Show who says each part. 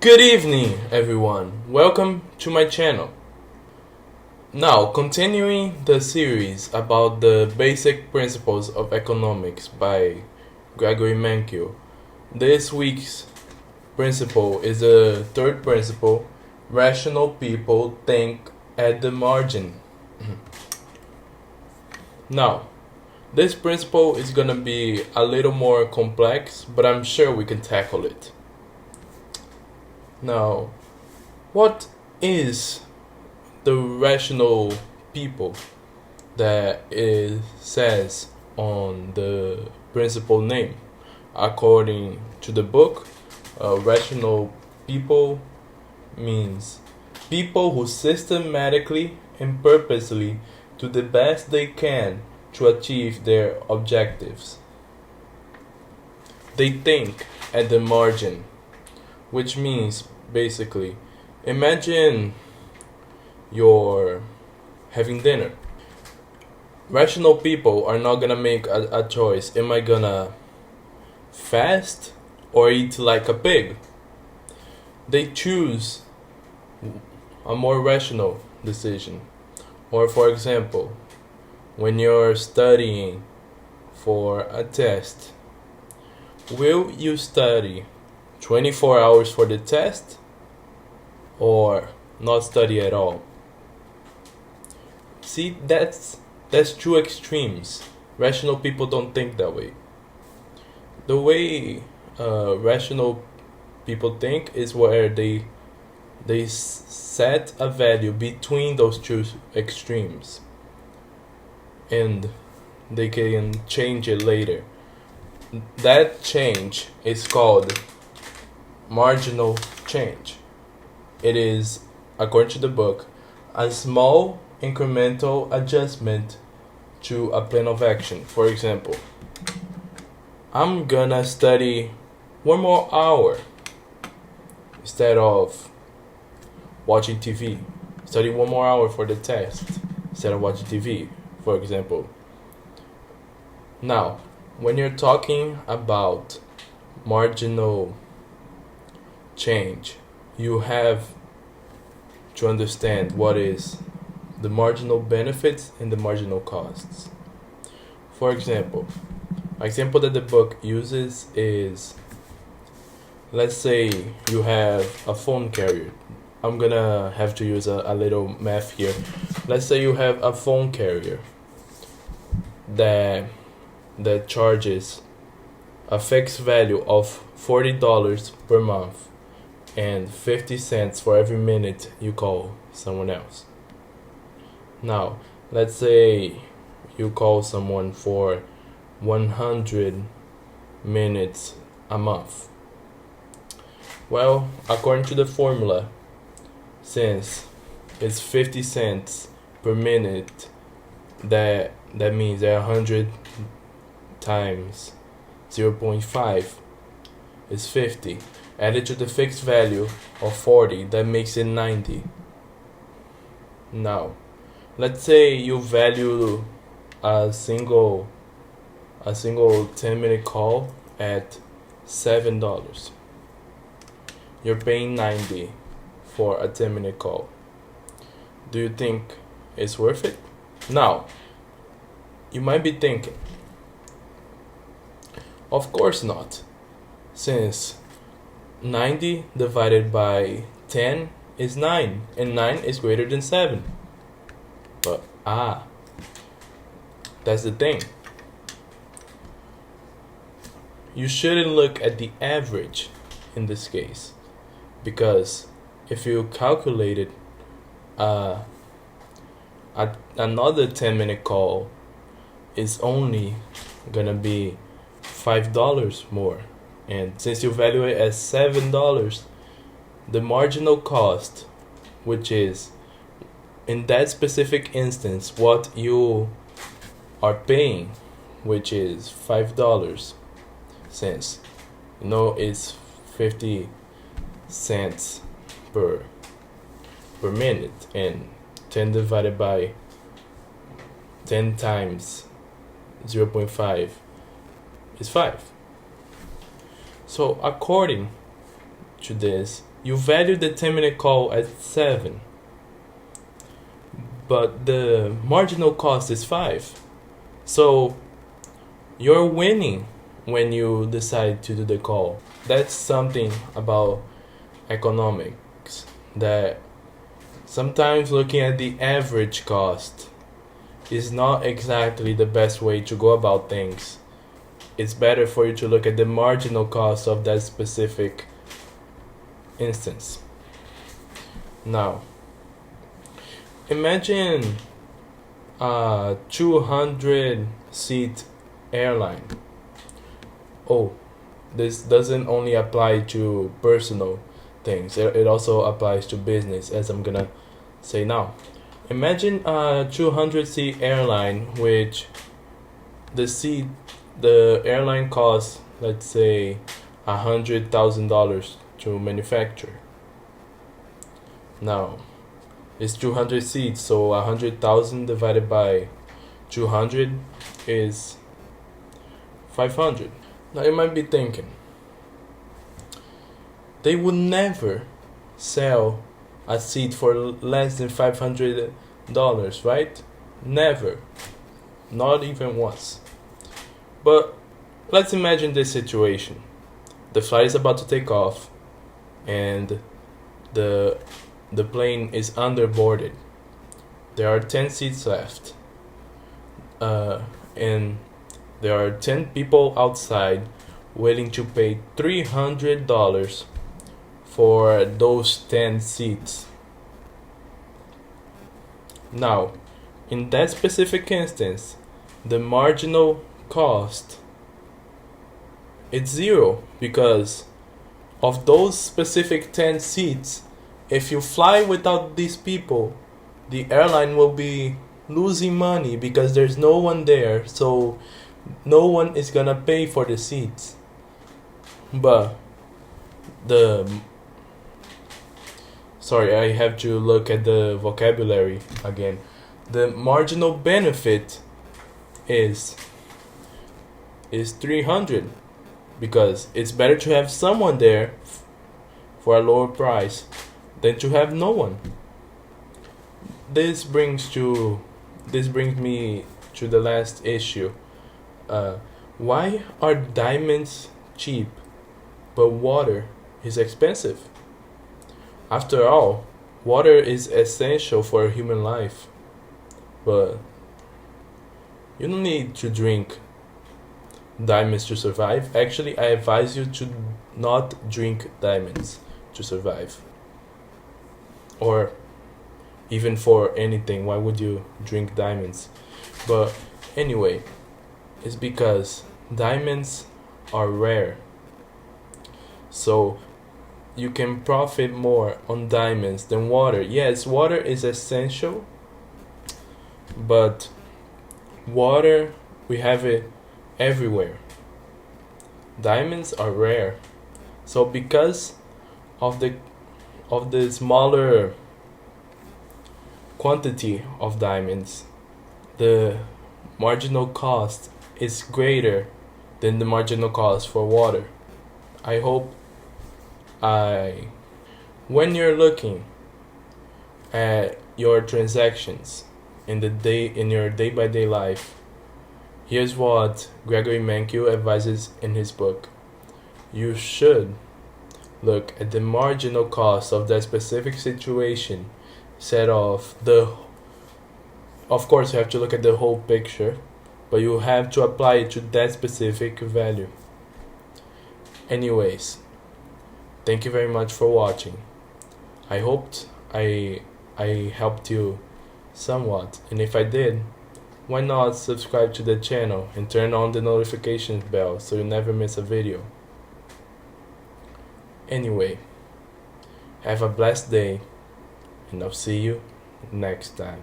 Speaker 1: Good evening, everyone. Welcome to my channel. Now, continuing the series about the basic principles of economics by Gregory Mankiw. This week's principle is the third principle. Rational people think at the margin. Now, this principle is gonna be a little more complex, but I'm sure we can tackle it. Now, what is the rational people that it says on the principal name? According to the book, rational people means people who systematically and purposely do the best they can to achieve their objectives. They think at the margin, which means basically, imagine you're having dinner. Rational people are not gonna make a choice. Am I gonna fast or eat like a pig? They choose a more rational decision. Or for example, when you're studying for a test, will you study 24 hours for the test or not study at all? See, that's two extremes. Rational people don't think that way. The way rational people think is where they set a value between those two extremes and they can change it later. That change is called marginal change. It is, according to the book, a small incremental adjustment to a plan of action. For example, I'm gonna study one more hour instead of watching TV. Study one more hour for the test instead of watching TV, for example. Now, when you're talking about marginal change, you have to understand what is the marginal benefits and the marginal costs. For example, an example that the book uses is, let's say you have a phone carrier. I'm gonna have to use a little math here. Let's say you have a phone carrier that charges a fixed value of $40 per month and 50 cents for every minute you call someone else. Now, let's say you call someone for 100 minutes a month. Well, according to the formula, since it's 50 cents per minute, that means that 100 times 0.5 is 50. Added to the fixed value of 40, that makes it 90. Now, let's say you value a single 10-minute call at $7. You're paying 90 for a 10-minute call. Do you think it's worth it? Now, you might be thinking, of course not, since 90 divided by 10 is 9, and 9 is greater than 7. But that's the thing. You shouldn't look at the average in this case, because if you calculated another 10-minute call is only gonna be $5 more. And since you value it as $7, the marginal cost, which is in that specific instance what you are paying, which is $5, since it's 50 cents per minute, and 10 divided by 10 times 0.5 is 5. So according to this, you value the 10-minute call at 7, but the marginal cost is 5. So you're winning when you decide to do the call. That's something about economics, that sometimes looking at the average cost is not exactly the best way to go about things. It's better for you to look at the marginal cost of that specific instance. Now, imagine a 200-seat airline. Oh, this doesn't only apply to personal things, it also applies to business, as I'm gonna say now. Imagine a 200-seat airline, which the airline costs, let's say, $100,000 to manufacture. Now, it's 200 seats, so 100,000 divided by 200 is 500. Now you might be thinking, they would never sell a seat for less than $500, right? Never. Not even once. But let's imagine this situation. The flight is about to take off, and the plane is underboarded. There are 10 seats left, and there are 10 people outside willing to pay $300 for those 10 seats. Now, in that specific instance, the marginal cost, it's 0, because of those specific 10 seats, if you fly without these people, the airline will be losing money because there's no one there, so no one is gonna pay for the seats. But I have to look at the vocabulary again. The marginal benefit is 300, because it's better to have someone there for a lower price than to have no one. This brings me to the last issue. Why are diamonds cheap but water is expensive? After all, water is essential for human life, but you don't need to drink diamonds to survive. Actually, I advise you to not drink diamonds to survive, or even for anything. Why would you drink diamonds? But anyway, it's because diamonds are rare, so you can profit more on diamonds than water. Yes, water is essential, but water, we have it everywhere. Diamonds are rare, so because of the smaller quantity of diamonds, the marginal cost is greater than the marginal cost for water. I hope when you're looking at your transactions in your day-by-day life, here's what Gregory Mankiw advises in his book. You should look at the marginal cost of that specific situation. Of course, you have to look at the whole picture, but you have to apply it to that specific value. Anyways, thank you very much for watching. I hoped I helped you somewhat, and if I did, why not subscribe to the channel and turn on the notifications bell so you never miss a video. Anyway, have a blessed day, and I'll see you next time.